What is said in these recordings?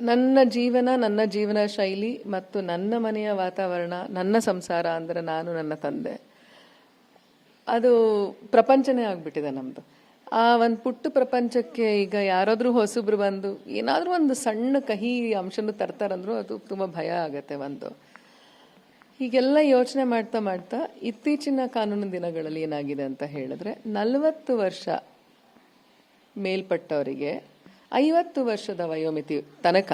ನನ್ನ ಜೀವನ ಶೈಲಿ ಮತ್ತು ನನ್ನ ಮನೆಯ ವಾತಾವರಣ, ನನ್ನ ಸಂಸಾರ ಅಂದರೆ ನಾನು ನನ್ನ ತಂದೆ, ಅದು ಪ್ರಪಂಚನೇ ಆಗ್ಬಿಟ್ಟಿದೆ ನಮ್ದು. ಆ ಒಂದು ಪುಟ್ಟ ಪ್ರಪಂಚಕ್ಕೆ ಈಗ ಯಾರಾದ್ರೂ ಹೊಸಬ್ರು ಬಂದು ಏನಾದ್ರೂ ಒಂದು ಸಣ್ಣ ಕಹಿ ಅಂಶನೂ ತರ್ತಾರಂದ್ರೂ ಅದು ತುಂಬಾ ಭಯ ಆಗತ್ತೆ. ಹೀಗೆಲ್ಲ ಯೋಚನೆ ಮಾಡ್ತಾ ಮಾಡ್ತಾ ಇತ್ತೀಚಿನ ಕಾನೂನು ದಿನಗಳಲ್ಲಿ ಏನಾಗಿದೆ ಅಂತ ಹೇಳಿದ್ರೆ 40 ವರ್ಷ ಮೇಲ್ಪಟ್ಟವರಿಗೆ 50 ವರ್ಷದ ವಯೋಮಿತಿ ತನಕ,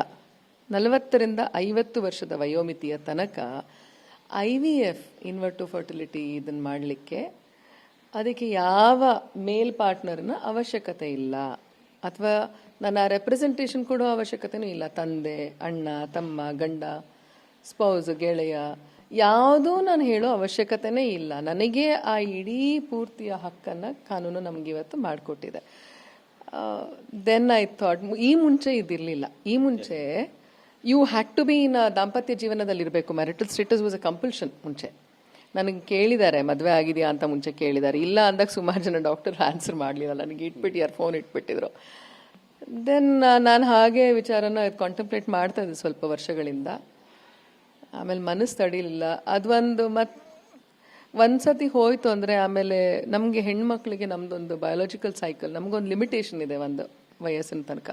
40ರಿಂದ 50 ವರ್ಷದ ವಯೋಮಿತಿಯ ತನಕ IVF ಇನ್ವರ್ಟು ಫರ್ಟಿಲಿಟಿ ಇದನ್ನ ಮಾಡಲಿಕ್ಕೆ ಅದಕ್ಕೆ ಯಾವ ಮೇಲ್ ಪಾರ್ಟ್ನರ್ನ ಅವಶ್ಯಕತೆ ಇಲ್ಲ, ಅಥವಾ ನನ್ನ ರೆಪ್ರೆಸೆಂಟೇಷನ್ ಕೊಡೋ ಅವಶ್ಯಕತೆನೂ ಇಲ್ಲ. ತಂದೆ, ಅಣ್ಣ, ತಮ್ಮ, ಗಂಡ, ಸ್ಪೌಸ್, ಗೆಳೆಯ ಯಾವುದೂ ನಾನು ಹೇಳೋ ಅವಶ್ಯಕತೆನೇ ಇಲ್ಲ. ನನಗೆ ಆ ಇಡೀ ಪೂರ್ತಿಯ ಹಕ್ಕನ್ನು ಕಾನೂನು ನಮಗಿವತ್ತು ಮಾಡಿಕೊಟ್ಟಿದೆ. ದೆನ್ ಐ ಥಾಟ್, ಈ ಮುಂಚೆ ಇದಿರಲಿಲ್ಲ. ಈ ಮುಂಚೆ you had to be in ದಾಂಪತ್ಯ ಜೀವನದಲ್ಲಿ ಇರಬೇಕು. Marital status was a compulsion. ಮುಂಚೆ ನನಗೆ ಕೇಳಿದ್ದಾರೆ, ಮದುವೆ ಆಗಿದೆಯಾ ಅಂತ ಮುಂಚೆ ಕೇಳಿದ್ದಾರೆ. ಇಲ್ಲ ಅಂದಾಗ ಸುಮಾರು ಜನ ಡಾಕ್ಟರ್ ಆನ್ಸರ್ ಮಾಡಲಿಲ್ಲ, ನನಗೆ ಇಟ್ಬಿಟ್ಟು ಫೋನ್ ಇಟ್ಬಿಟ್ಟಿದ್ರು. ದೆನ್ ನಾನು ಹಾಗೆ ವಿಚಾರನ ಕಾಂಟೆಂಪ್ಲೇಟ್ ಮಾಡ್ತಾ ಇದ್ದೆ ಸ್ವಲ್ಪ ವರ್ಷಗಳಿಂದ. ಆಮೇಲೆ ಮನಸ್ಸು ತಡಿಲಿಲ್ಲ. ಅದೊಂದು ಒಂದ್ಸತಿ ಹೋಯ್ತು ಅಂದರೆ ಆಮೇಲೆ ನಮಗೆ ಹೆಣ್ಮಕ್ಳಿಗೆ ನಮ್ದೊಂದು ಬಯೋಲಾಜಿಕಲ್ ಸೈಕಲ್, ನಮಗೊಂದು ಲಿಮಿಟೇಷನ್ ಇದೆ ಒಂದು ವಯಸ್ಸಿನ ತನಕ.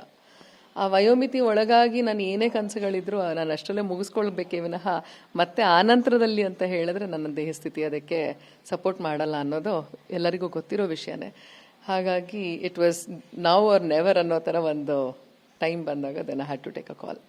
ಆ ವಯೋಮಿತಿ ಒಳಗಾಗಿ ನಾನು ಏನೇ ಕನಸುಗಳಿದ್ರು ನಾನು ಅಷ್ಟರಲ್ಲೇ ಮುಗಿಸ್ಕೊಳ್ಬೇಕೇ ವಿನಃ ಮತ್ತೆ ಆನಂತರದಲ್ಲಿ ಅಂತ ಹೇಳಿದ್ರೆ ನನ್ನ ದೇಹ ಸ್ಥಿತಿ ಅದಕ್ಕೆ ಸಪೋರ್ಟ್ ಮಾಡಲ್ಲ ಅನ್ನೋದು ಎಲ್ಲರಿಗೂ ಗೊತ್ತಿರೋ ವಿಷಯನೇ. ಹಾಗಾಗಿ it was now or never ಅನ್ನೋ ಥರ ಒಂದು ಟೈಮ್ ಬಂದಾಗ then I had to take a call.